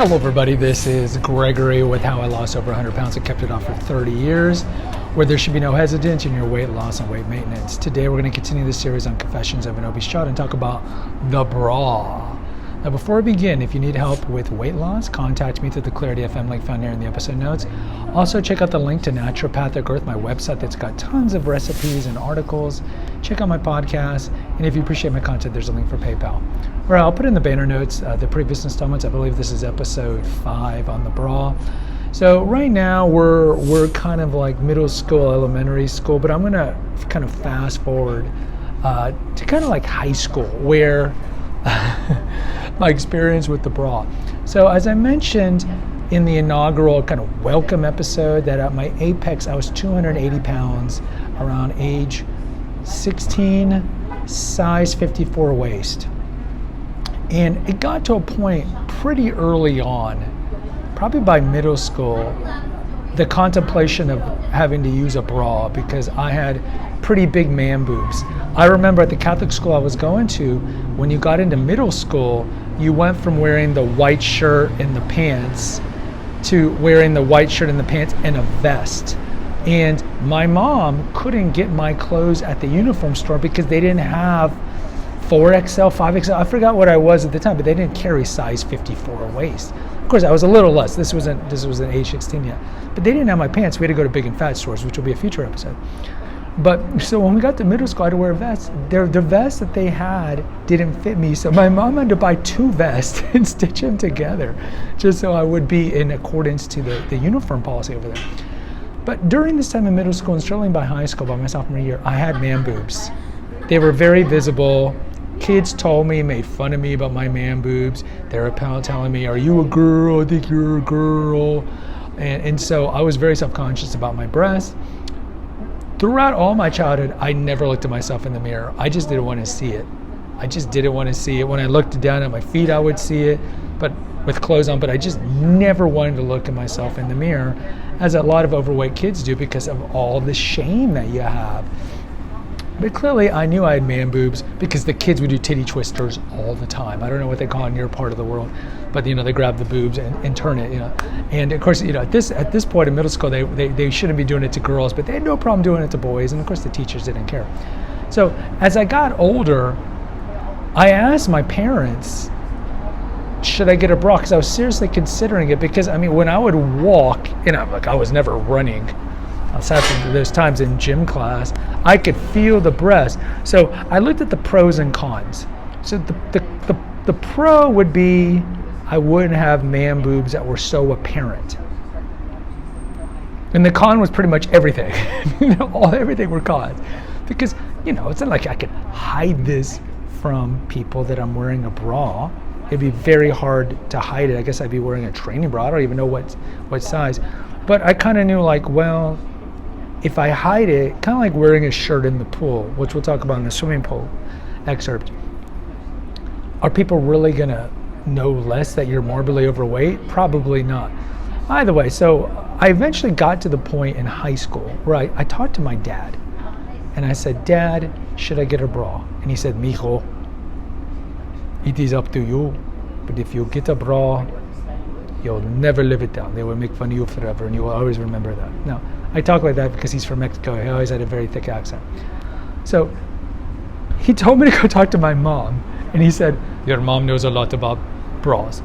Hello everybody, this is Gregory with How I Lost Over 100 Pounds and Kept It Off for 30 years, where there should be no hesitancy in your weight loss and weight maintenance. Today we're going to continue this series on Confessions of an Obese Child and talk about the bra. Now before we begin, if you need help with weight loss, contact me through the Clarity FM link found here in the episode notes. Also check out the link to Naturopathic Earth, my website that's got tons of recipes and articles. Check out my podcast, and if you appreciate my content, there's a link for PayPal. All right, I'll put in the banner notes the previous installments. I believe this is episode 5 on the bra. So right now we're kind of like middle school, elementary school, but I'm gonna kind of fast forward to kind of like high school, where my experience with the bra. So as I mentioned in the inaugural kind of welcome episode, that at my apex I was 280 pounds around age 16, size 54 waist. And it got to a point pretty early on, probably by middle school, the contemplation of having to use a bra because I had pretty big man boobs. I remember at the Catholic school I was going to, when you got into middle school, you went from wearing the white shirt and the pants to wearing the white shirt and the pants and a vest. And my mom couldn't get my clothes at the uniform store because they didn't have 4XL, 5XL, I forgot what I was at the time, but they didn't carry size 54 waist. Of course, I was a little less. This wasn't age 16 yet. But they didn't have my pants. We had to go to big and fat stores, which will be a future episode. But so when we got to middle school, I had to wear a vest. The vest that they had didn't fit me, so my mom had to buy 2 vests and stitch them together, just so I would be in accordance to the uniform policy over there. But during this time in middle school, and certainly by high school, by my sophomore year, I had man boobs. They were very visible. Kids told me, made fun of me about my man boobs. They were telling me, "Are you a girl? I think you're a girl." And so I was very self-conscious about my breasts. Throughout all my childhood, I never looked at myself in the mirror. I just didn't want to see it. I just didn't want to see it. When I looked down at my feet, I would see it, but with clothes on. But I just never wanted to look at myself in the mirror, as a lot of overweight kids do because of all the shame that you have. But clearly I knew I had man boobs because the kids would do titty twisters all the time. I don't know what they call it in your part of the world, but they grab the boobs and turn it, And of course, at this point in middle school, they shouldn't be doing it to girls, but they had no problem doing it to boys, and of course the teachers didn't care. So as I got older, I asked my parents, should I get a bra? Because I was seriously considering it, because when I would walk, I was never running. Aside from those times in gym class, I could feel the breast. So I looked at the pros and cons. So the pro would be I wouldn't have man boobs that were so apparent. And the con was pretty much everything. Everything were cons. Because, it's not like I could hide this from people that I'm wearing a bra. It'd be very hard to hide it. I guess I'd be wearing a training bra. I don't even know what size. But I kind of knew, if I hide it, kind of like wearing a shirt in the pool, which we'll talk about in the swimming pool excerpt, are people really going to know less that you're morbidly overweight? Probably not. Either way, so I eventually got to the point in high school where I talked to my dad, and I said, "Dad, should I get a bra?" And he said, "Mijo, it is up to you, but if you get a bra, you'll never live it down. They will make fun of you forever, and you will always remember that." Now, I talk like that because he's from Mexico. He always had a very thick accent. So he told me to go talk to my mom, and he said, "Your mom knows a lot about bras."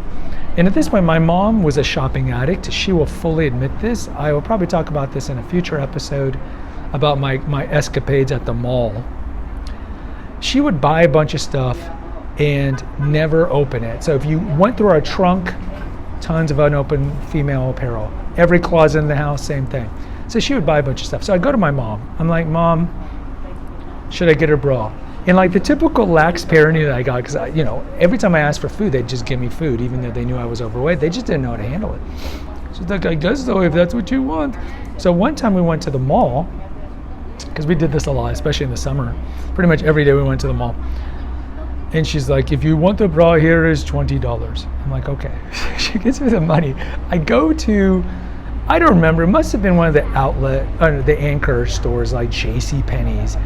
And at this point, my mom was a shopping addict. She will fully admit this. I will probably talk about this in a future episode about my escapades at the mall. She would buy a bunch of stuff and never open it. So if you went through our trunk, tons of unopened female apparel. Every closet in the house, same thing. So she would buy a bunch of stuff. So I go to my mom. I'm like, "Mom, should I get a bra?" And the typical lax parenting that I got, because every time I asked for food, they'd just give me food, even though they knew I was overweight. They just didn't know how to handle it. She's like, "I guess so, if that's what you want." So one time we went to the mall, because we did this a lot, especially in the summer. Pretty much every day we went to the mall. And she's like, "If you want the bra, here is $20. I'm like, "Okay." She gives me the money. I go to, I don't remember, it must have been one of the anchor stores like JCPenney's.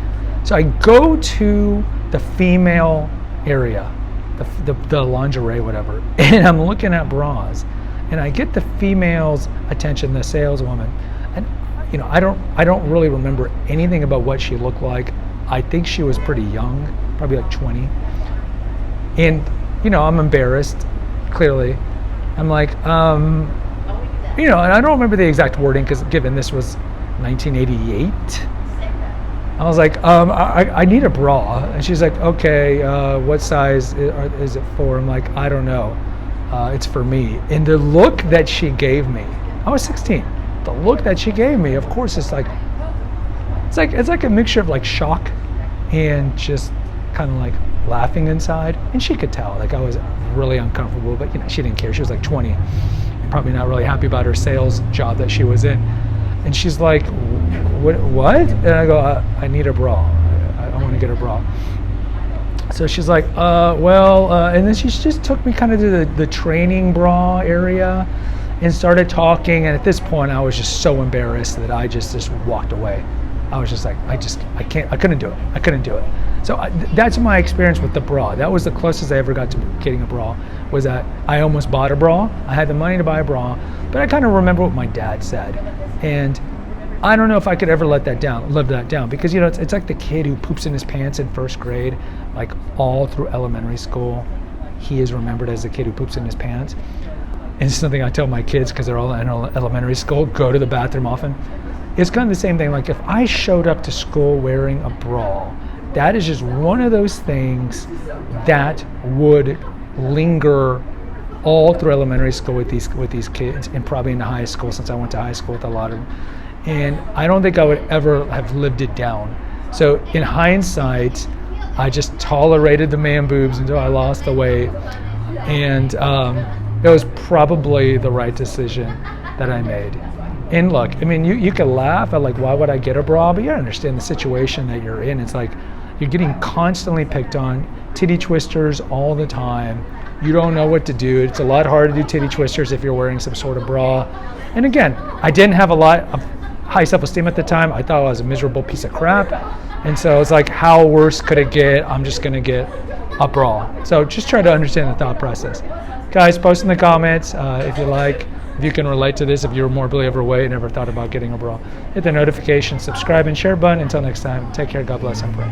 So I go to the female area, the lingerie, whatever, and I'm looking at bras. and I get the female's attention, the saleswoman, and I don't really remember anything about what she looked like. I think she was pretty young, probably like 20. And I'm embarrassed, clearly. I'm like, and I don't remember the exact wording because given this was 1988, I was like, I need a bra. And she's like, okay, what size is it for? I'm like, I don't know. It's for me. And the look that she gave me, I was 16. The look that she gave me, of course, it's like a mixture of like shock and just kind of like laughing inside. And she could tell, like I was really uncomfortable, but she didn't care. She was like 20, and probably not really happy about her sales job that she was in. And she's like, what? And I go, I need a bra. I want to get a bra. So she's like, and then she just took me kind of to the training bra area and started talking. And at this point, I was just so embarrassed that I just walked away. I was just like, I couldn't do it. So that's my experience with the bra. That was the closest I ever got to getting a bra, was that I almost bought a bra. I had the money to buy a bra, but I kind of remember what my dad said. And I don't know if I could ever live that down, because it's like the kid who poops in his pants in first grade, like all through elementary school. He is remembered as the kid who poops in his pants. And it's something I tell my kids because they're all in elementary school, go to the bathroom often. It's kind of the same thing. Like if I showed up to school wearing a bra, that is just one of those things that would linger all through elementary school with these kids, and probably in the high school, since I went to high school with a lot of them. And I don't think I would ever have lived it down. So in hindsight, I just tolerated the man boobs until I lost the weight, and it was probably the right decision that I made. And look, I mean, you can laugh at like, why would I get a bra? But you understand the situation that you're in. It's like you're getting constantly picked on, titty twisters all the time. You don't know what to do. It's a lot harder to do titty twisters if you're wearing some sort of bra. And again, I didn't have a lot of high self-esteem at the time. I thought I was a miserable piece of crap. And so it's like, how worse could it get? I'm just going to get a bra. So just try to understand the thought process. Guys, post in the comments if you like. If you can relate to this, if you're morbidly overweight and never thought about getting a bra. Hit the notification, subscribe, and share button. Until next time, take care, God bless, and pray.